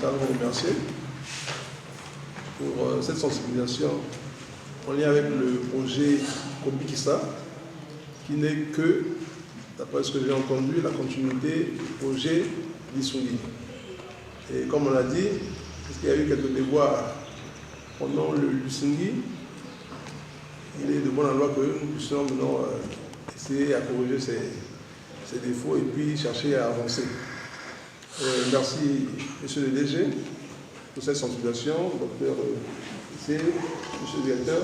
départemental vous remercier pour cette sensibilisation en lien avec le projet Kobikisa, qui n'est que, d'après ce que j'ai entendu, la continuité du projet Lissungi. Et comme on l'a dit, puisqu'il y a eu quelques déboires pendant le Lissungi, il est de bon endroit que nous puissions maintenant essayer à corriger ces défauts et puis chercher à avancer. Merci, monsieur le DG, pour cette sensibilisation, docteur monsieur le directeur.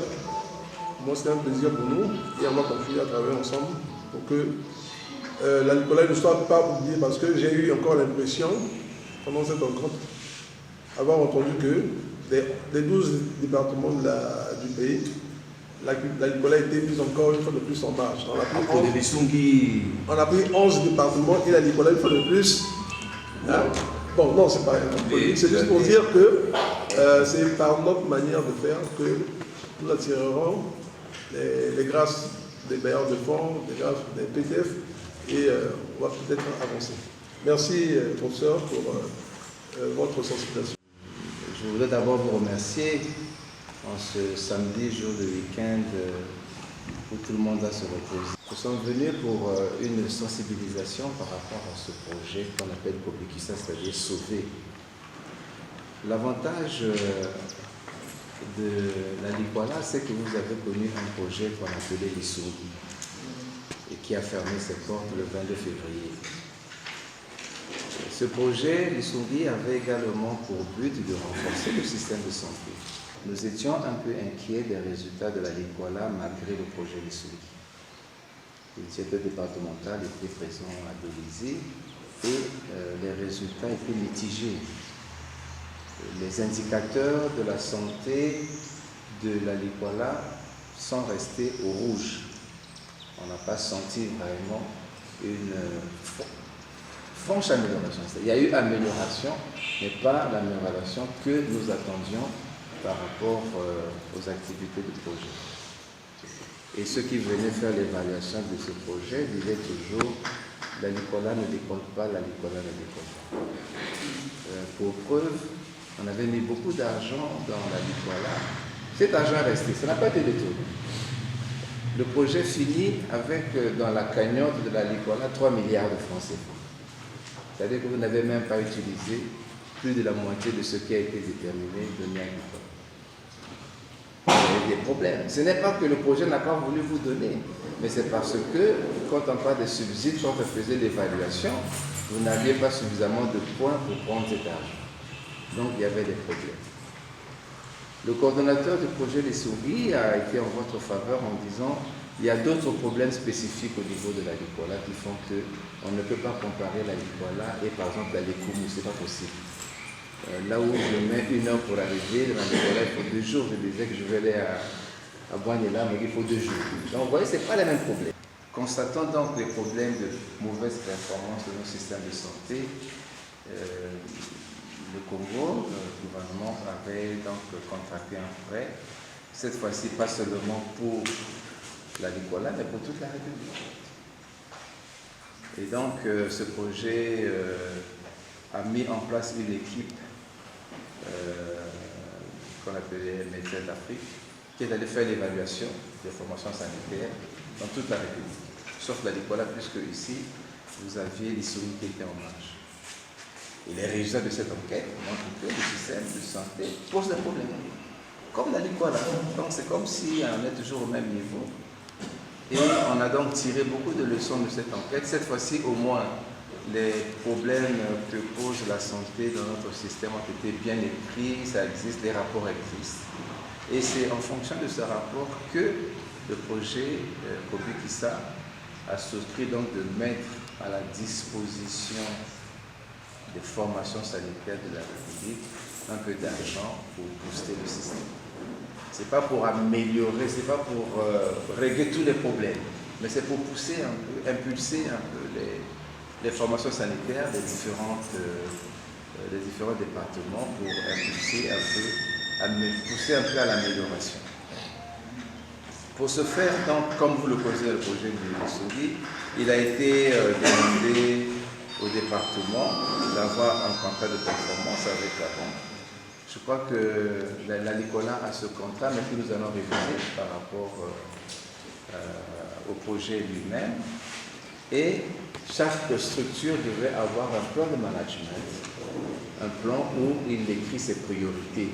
Moi, c'est un plaisir pour nous et on va continuer à travailler ensemble pour que la Nicolas ne soit pas oubliée, parce que j'ai eu encore l'impression, pendant cette rencontre, avoir entendu que des 12 départements du pays, la Nicolas a été mise encore une fois de plus en marche. On a pris 11 départements et la Nicolas une fois de plus. Hein? Bon, non, c'est pas rien. C'est juste pour dire que c'est par notre manière de faire que nous attirerons les grâces des bailleurs de fonds, les grâces des PTF, et on va peut-être avancer. Merci, professeur, pour votre sensibilisation. Je voudrais d'abord vous remercier en ce samedi, jour de week-end, où tout le monde va se reposer. Nous sommes venus pour une sensibilisation par rapport à ce projet qu'on appelle Kobikisa, c'est-à-dire sauver. L'avantage de la Likwala, c'est que vous avez connu un projet qu'on appelait Lissungi et qui a fermé ses portes le 22 février. Ce projet, Lissungi, avait également pour but de renforcer le système de santé. Nous étions un peu inquiets des résultats de la Likwala malgré le projet Lissungi. Le directeur départemental était présent à Belize et les résultats étaient mitigés. Les indicateurs de la santé de la Likwala sont restés au rouge. On n'a pas senti vraiment une franche amélioration. Il y a eu amélioration, mais pas l'amélioration que nous attendions par rapport aux activités du projet. Et ceux qui venaient faire l'évaluation de ce projet disaient toujours la Likwala ne décolle pas, la Likwala ne décolle pas. Pour preuve, on avait mis beaucoup d'argent dans la Likwala. Cet argent est resté, ça n'a pas été détourné. Le projet finit avec, dans la cagnotte de la Likwala, 3 milliards de francs CFA. C'est-à-dire que vous n'avez même pas utilisé plus de la moitié de ce qui a été déterminé de la Likwala. Il y a des problèmes. Ce n'est pas que le projet n'a pas voulu vous donner, mais c'est parce que, quand on parle de subsides, quand on faisait l'évaluation, vous n'aviez pas suffisamment de points pour prendre cet argent. Donc il y avait des problèmes. Le coordonnateur du projet Lissungi a été en votre faveur en disant il y a d'autres problèmes spécifiques au niveau de la Likwala qui font qu'on ne peut pas comparer la Likwala et par exemple la Likoumou, ce n'est pas possible. Là où je mets 1 heure pour arriver, dans la Likwala il faut 2 jours. Je disais que je vais aller à Boignela, mais il faut 2 jours. Donc vous voyez, ce n'est pas les mêmes problèmes. Constatant donc les problèmes de mauvaise performance de nos systèmes de santé, le Congo, le gouvernement avait donc contracté un prêt, cette fois-ci pas seulement pour la Likwala, mais pour toute la République. Et donc ce projet a mis en place une équipe qu'on appelait Médecins d'Afrique, qui est allée faire l'évaluation des formations sanitaires dans toute la République, sauf la Likwala, puisque ici, vous aviez Lissungi qui était en marche. Et les résultats de cette enquête montrent que le système de santé pose des problèmes, comme la Likwala. Donc c'est comme si on est toujours au même niveau. Et on a donc tiré beaucoup de leçons de cette enquête. Cette fois-ci, au moins, les problèmes que pose la santé dans notre système ont été bien écrits, ça existe, les rapports existent. Et c'est en fonction de ce rapport que le projet Kobikisa a souscrit donc de mettre à la disposition des formations sanitaires de la République un peu d'argent pour booster le système. Ce n'est pas pour améliorer, ce n'est pas pour régler tous les problèmes, mais c'est pour pousser un peu, impulser un peu les formations sanitaires des différents départements pour impulser un peu, pousser un peu à l'amélioration. Pour ce faire, donc, comme vous le connaissez, le projet de Lissungi, il a été demandé au département d'avoir un contrat de performance avec la banque. Je crois que la Nicolas a ce contrat, mais que nous allons réviser par rapport au projet lui-même. Et chaque structure devait avoir un plan de management, un plan où il écrit ses priorités.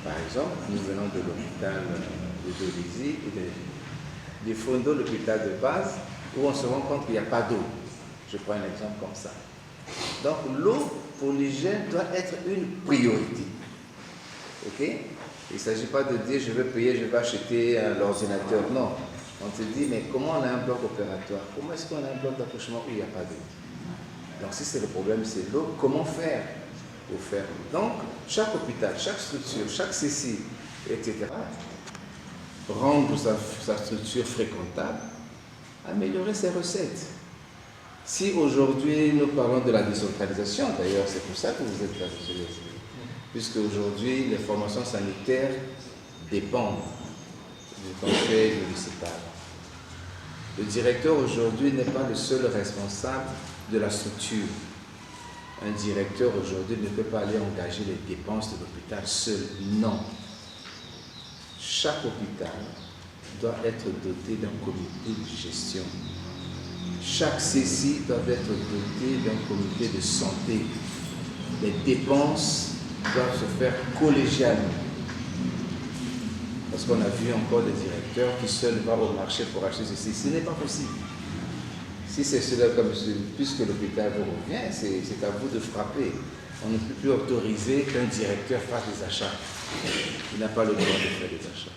Par exemple, nous venons de l'hôpital de Dolisie et du Fondo, l'hôpital de base, où on se rend compte qu'il n'y a pas d'eau. Je prends un exemple comme ça. Donc l'eau pour l'hygiène doit être une priorité. Ok? Il ne s'agit pas de dire je vais payer, je vais acheter l'ordinateur. Non. On te dit mais comment on a un bloc opératoire? Comment est-ce qu'on a un bloc d'accouchement où il n'y a pas d'eau? Donc si c'est le problème, c'est l'eau, comment faire pour faire? Donc chaque hôpital, chaque structure, chaque CCI, etc. rendre sa structure fréquentable, améliorer ses recettes. Si aujourd'hui nous parlons de la décentralisation, d'ailleurs c'est pour ça que vous êtes là, puisque aujourd'hui les formations sanitaires dépendent du conseil municipal. Le directeur aujourd'hui n'est pas le seul responsable de la structure. Un directeur aujourd'hui ne peut pas aller engager les dépenses de l'hôpital seul. Non. Chaque hôpital doit être doté d'un comité de gestion. Chaque CCI doit être doté d'un comité de santé. Les dépenses doivent se faire collégialement. Parce qu'on a vu encore des directeurs qui seuls vont au marché pour acheter ceci. Ce n'est pas possible. Si c'est cela comme puisque l'hôpital vous revient, c'est à vous de frapper. On ne peut plus autoriser qu'un directeur fasse des achats. Il n'a pas le droit de faire des achats.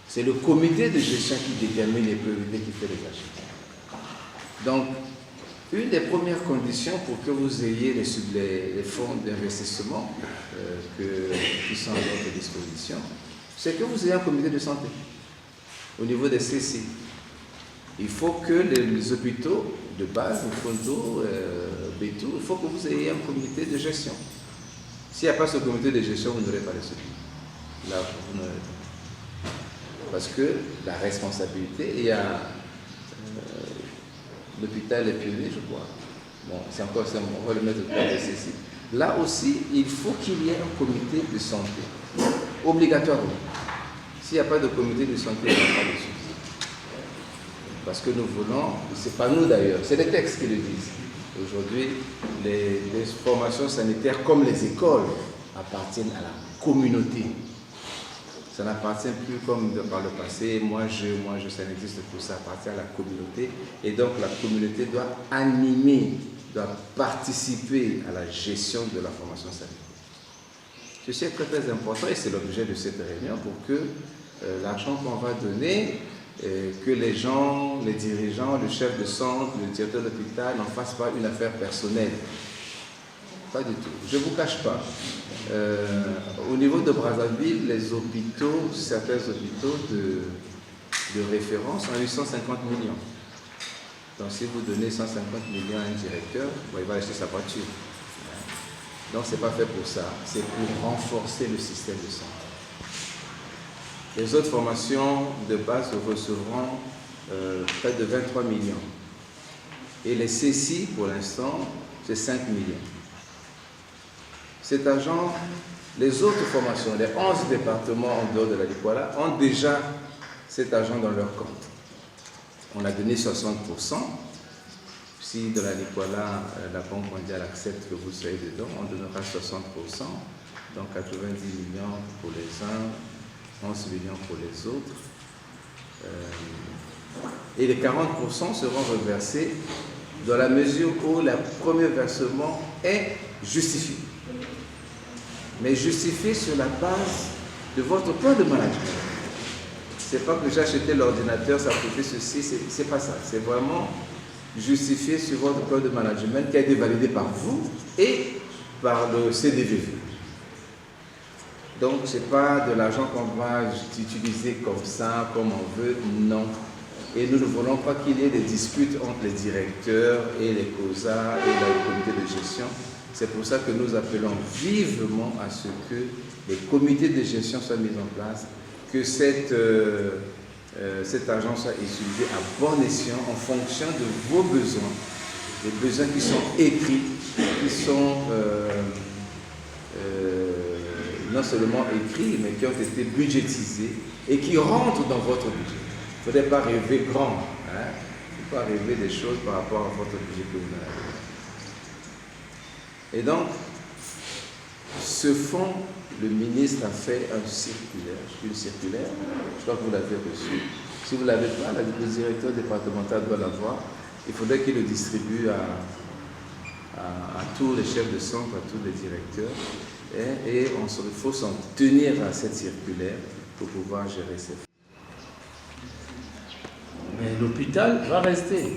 C'est le comité de gestion qui détermine les priorités qui fait les achats. Donc, une des premières conditions pour que vous ayez les fonds d'investissement qui sont à votre disposition, c'est que vous ayez un comité de santé au niveau des CCI. Il faut que les hôpitaux de base, le Fondo, Bétou, il faut que vous ayez un comité de gestion. S'il n'y a pas ce comité de gestion, vous n'aurez pas les solutions. Là, vous n'aurez pas. Parce que la responsabilité, il y a l'hôpital est privé, je crois. Bon, c'est encore ça, on va le mettre au plan de CCI. Là aussi, il faut qu'il y ait un comité de santé. Obligatoirement. S'il n'y a pas de comité de santé, il n'y a pas de souci. Parce que nous voulons, ce n'est pas nous d'ailleurs, c'est les textes qui le disent. Aujourd'hui, les formations sanitaires, comme les écoles, appartiennent à la communauté. Ça n'appartient plus comme par le passé, moi je, ça n'existe plus, ça appartient à la communauté. Et donc la communauté doit animer, doit participer à la gestion de la formation sanitaire. Ceci est très très important et c'est l'objet de cette réunion pour que l'argent qu'on va donner, que les gens, les dirigeants, le chef de centre, le directeur de l'hôpital n'en fassent pas une affaire personnelle. Pas du tout. Je ne vous cache pas. Au niveau de Brazzaville, les hôpitaux, certains hôpitaux de référence ont eu 150 millions. Donc si vous donnez 150 millions à un directeur, bon, il va acheter sa voiture. Donc ce n'est pas fait pour ça, c'est pour renforcer le système de santé. Les autres formations de base recevront près de 23 millions. Et les CCI, pour l'instant, c'est 5 millions. Cet argent, les autres formations, les 11 départements en dehors de la Likwala, ont déjà cet argent dans leur compte. On a donné 60%. Si de la Likwala, la Banque mondiale accepte que vous soyez dedans, on donnera 60%, donc 90 millions pour les uns, 11 millions pour les autres. Et les 40% seront reversés dans la mesure où le premier versement est justifié. Mais justifié sur la base de votre plan de management. Ce n'est pas que j'ai acheté l'ordinateur, ça coûtait ceci, c'est pas ça. C'est vraiment justifié sur votre plan de management qui a été validé par vous et par le CDVV. Donc, ce n'est pas de l'argent qu'on va utiliser comme ça, comme on veut, non. Et nous ne voulons pas qu'il y ait des disputes entre les directeurs et les COSA et le comité de gestion. C'est pour ça que nous appelons vivement à ce que les comités de gestion soient mis en place, que cet argent soit utilisé à bon escient en fonction de vos besoins des besoins qui sont écrits, qui sont non seulement écrits, mais qui ont été budgétisés et qui rentrent dans votre budget. Il ne faudrait pas rêver grand. Il ne faut pas rêver des choses par rapport à votre budget que vous avez. Et donc, ce fonds, le ministre a fait une circulaire, je crois que vous l'avez reçu. Si vous ne l'avez pas, le directeur départemental doit l'avoir. Il faudrait qu'il le distribue à tous les chefs de centre, à tous les directeurs. Et il faut s'en tenir à cette circulaire pour pouvoir gérer ces fonds. Mais l'hôpital va rester.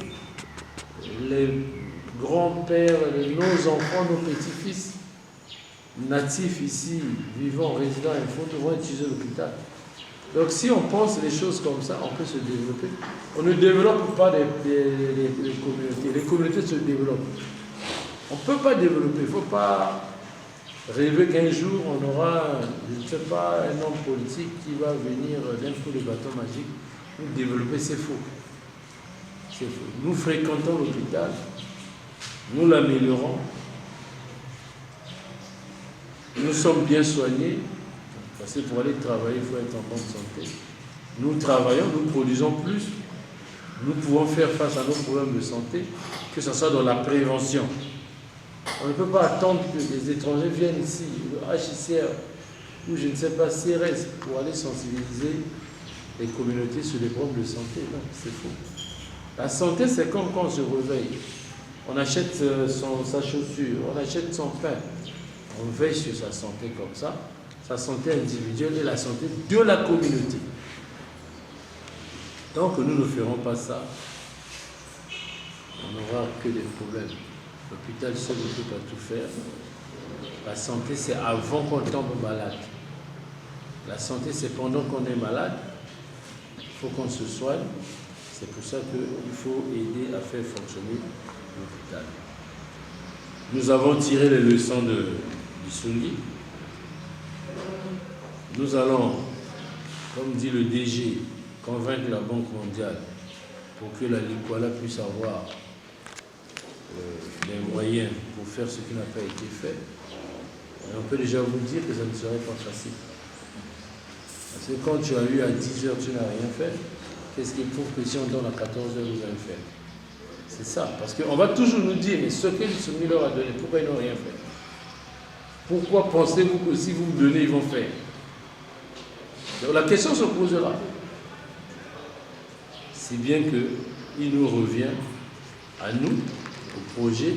Les grands-pères, nos enfants, nos petits-fils natifs ici, vivant, résidant et font devoir utiliser l'hôpital. Donc si on pense les choses comme ça, on peut se développer. On ne développe pas les communautés. Les communautés se développent. On ne peut pas développer. Il ne faut pas rêver qu'un jour on aura, je ne sais pas, un homme politique qui va venir d'un coup de bâton magique nous développer. C'est faux. C'est faux. Nous fréquentons l'hôpital, nous l'améliorons, nous sommes bien soignés, parce que pour aller travailler, il faut être en bonne santé. Nous travaillons, nous produisons plus, nous pouvons faire face à nos problèmes de santé, que ce soit dans la prévention. On ne peut pas attendre que les étrangers viennent ici, le HCR, ou je ne sais pas, CRS, pour aller sensibiliser les communautés sur les problèmes de santé. Non, c'est faux. La santé, c'est comme quand on se réveille. On achète sa chaussure, on achète son pain. On veille sur sa santé comme ça, sa santé individuelle et la santé de la communauté. Tant que nous ne ferons pas ça, on n'aura que des problèmes. L'hôpital seul ne peut pas tout faire. La santé, c'est avant qu'on tombe malade. La santé, c'est pendant qu'on est malade. Il faut qu'on se soigne. C'est pour ça qu'il faut aider à faire fonctionner l'hôpital. Nous avons tiré les leçons du Sungi. Nous allons, comme dit le DG, convaincre la Banque mondiale pour que la Likwala puisse avoir les moyens pour faire ce qui n'a pas été fait. Et on peut déjà vous dire que ça ne serait pas facile. Parce que quand tu as eu à 10 heures, tu n'as rien fait, qu'est-ce qu'il prouve que si on donne à 14 heures, vous allez faire? C'est ça. Parce qu'on va toujours nous dire, mais ce que le Sungi leur a donné, pourquoi ils n'ont rien fait? Pourquoi pensez-vous que si vous me donnez, ils vont faire? Donc la question se posera. Si bien qu'il nous revient à nous, au projet,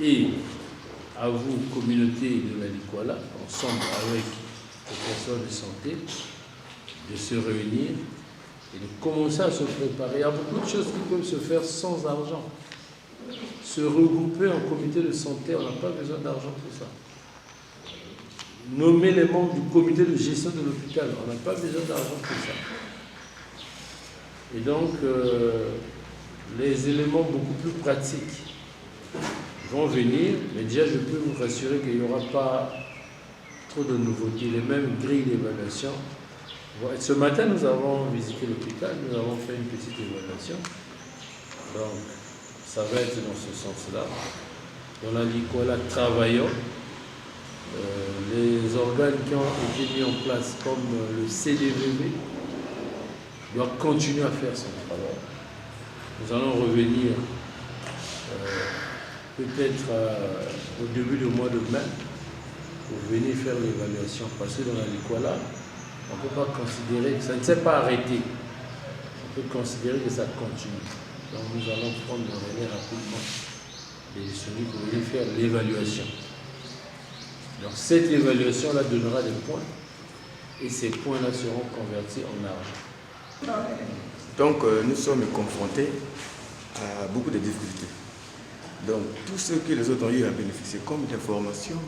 et à vous, communauté de la Likwala, ensemble avec les personnes de santé, de se réunir et de commencer à se préparer. Il y a beaucoup de choses qui peuvent se faire sans argent. Se regrouper en comité de santé, on n'a pas besoin d'argent pour ça. Nommer les membres du comité de gestion de l'hôpital, on n'a pas besoin d'argent pour ça. Et donc, les éléments beaucoup plus pratiques vont venir, mais déjà je peux vous rassurer qu'il n'y aura pas trop de nouveautés, les mêmes grilles d'évaluation. Ce matin, nous avons visité l'hôpital, nous avons fait une petite évaluation. Donc, ça va être dans ce sens-là. Dans la Likwala, travaillons. Les organes qui ont été mis en place, comme le CDVV, doivent continuer à faire son travail. Nous allons revenir peut-être au début du mois de mai pour venir faire l'évaluation. Parce que dans la Likwala, on ne peut pas considérer que ça ne s'est pas arrêté. On peut considérer que ça continue. Donc nous allons prendre le relais rapidement et celui pour venir faire l'évaluation. Donc cette évaluation-là donnera des points et ces points-là seront convertis en argent. Donc nous sommes confrontés à beaucoup de difficultés. Donc tous ceux que les autres ont eu à bénéficier comme d'informations,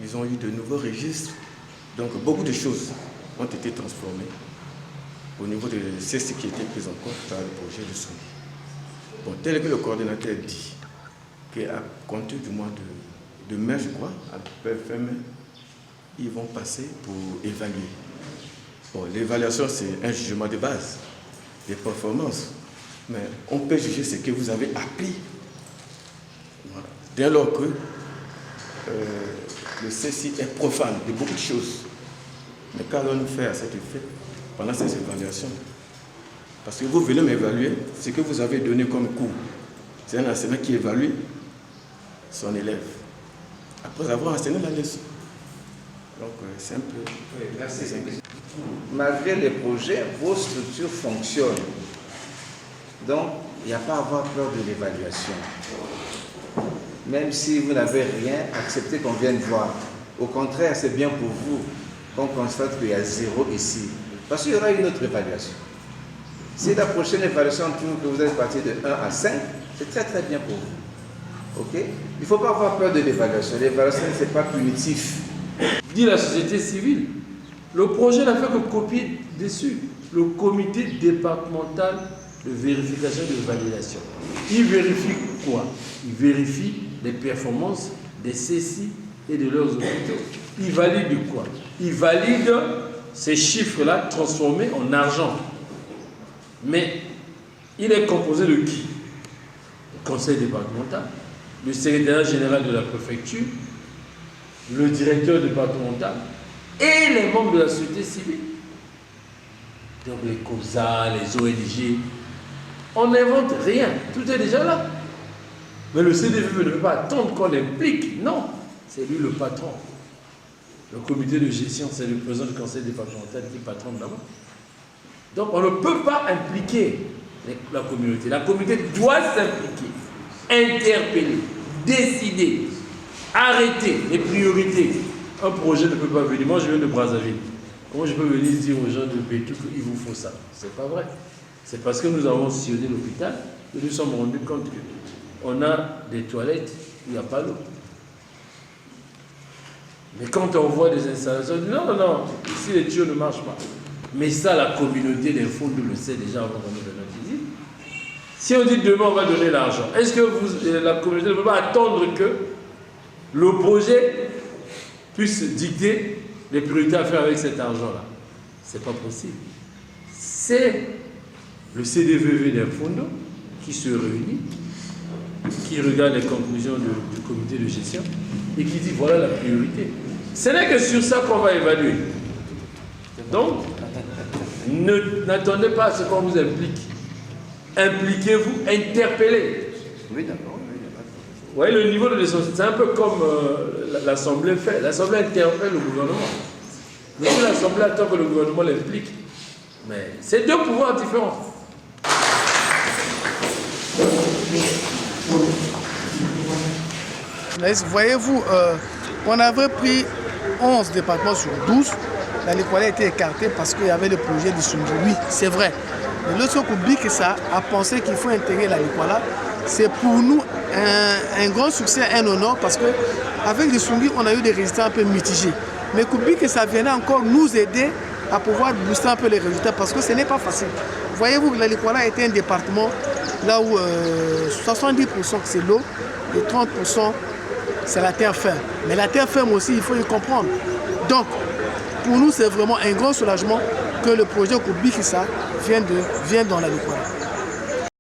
ils ont eu de nouveaux registres. Donc beaucoup de choses ont été transformées au niveau de ce qui était pris en compte par le projet de Sungi. Bon, tel que le coordinateur dit, qu'à compter du mois de mai, je crois, à peu près mai, ils vont passer pour évaluer. Bon, l'évaluation, c'est un jugement de base, des performances. Mais on peut juger ce que vous avez appris dès lors que le CECI est profane de beaucoup de choses. Mais qu'allons-nous faire à cet effet pendant ces évaluations? Parce que vous venez m'évaluer ce que vous avez donné comme cours. C'est un enseignant qui évalue son élève après avoir enseigné la leçon. Donc c'est un peu... Oui, merci. Malgré les projets, vos structures fonctionnent. Donc, il n'y a pas à avoir peur de l'évaluation. Même si vous n'avez rien, acceptez qu'on vienne voir. Au contraire, c'est bien pour vous qu'on constate qu'il y a 0 ici. Parce qu'il y aura une autre évaluation. Si la prochaine évaluation trouve que vous êtes parti de 1 à 5, c'est très très bien pour vous. Ok? Il ne faut pas avoir peur de l'évaluation. L'évaluation, ce n'est pas punitif. Dit la société civile, le projet n'a fait que copier dessus. Le comité départemental de vérification et de validation. Il vérifie quoi? Il vérifie les performances des CECI et de leurs hôpitaux. Il valide quoi? Il valide ces chiffres-là transformés en argent. Mais il est composé de qui? Le conseil départemental, le secrétaire général de la préfecture, le directeur départemental et les membres de la société civile. Donc les COSA, les ONG, on n'invente rien, tout est déjà là. Mais le CDVV ne peut pas attendre qu'on l'implique, non, c'est lui le patron. Le comité de gestion, c'est le président du conseil départemental qui est patron là-bas. Donc on ne peut pas impliquer la communauté. La communauté doit s'impliquer, interpeller, décider, arrêter les priorités. Un projet ne peut pas venir. Moi je viens de Brazzaville. Comment je peux venir dire aux gens de Bétou qu'il vous faut ça? C'est pas vrai. C'est parce que nous avons sillonné l'hôpital que nous nous sommes rendus compte qu'on a des toilettes où il n'y a pas d'eau. Mais quand on voit des installations, on dit non, non, non, ici les tuyaux ne marchent pas. Mais ça, la communauté des fonds le sait déjà avant qu'on nous donne notre visite. Si on dit demain on va donner l'argent, est-ce que la communauté ne peut pas attendre que le projet puisse dicter les priorités à faire avec cet argent-là? Ce n'est pas possible. C'est le CDVV d'un fonds qui se réunit, qui regarde les conclusions du comité de gestion et qui dit voilà la priorité. Ce n'est que sur ça qu'on va évaluer. Donc, n'attendez pas à ce qu'on vous implique. Impliquez-vous, interpellez. Oui, d'accord. Vous voyez le niveau de l'essentiel, c'est un peu comme l'Assemblée fait. L'Assemblée interpelle le gouvernement. Mais si l'Assemblée attend que le gouvernement l'implique, mais c'est deux pouvoirs différents. Voyez-vous, on avait pris 11 départements sur 12. La Likwala a été écartée parce qu'il y avait le projet de Sungi. Oui, c'est vrai. Mais lorsqu'on oublie que ça a pensé qu'il faut intégrer la Likwala, c'est pour nous un grand succès, un honneur, parce qu'avec le Sungi, on a eu des résultats un peu mitigés. Mais oublie que ça viendrait encore nous aider à pouvoir booster un peu les résultats, parce que ce n'est pas facile. Voyez-vous que la Likwala était un département là où 70% c'est l'eau et 30% c'est la terre ferme. Mais la terre ferme aussi, il faut y comprendre. Donc, pour nous, c'est vraiment un grand soulagement que le projet Koubikissa vienne dans la Likwala.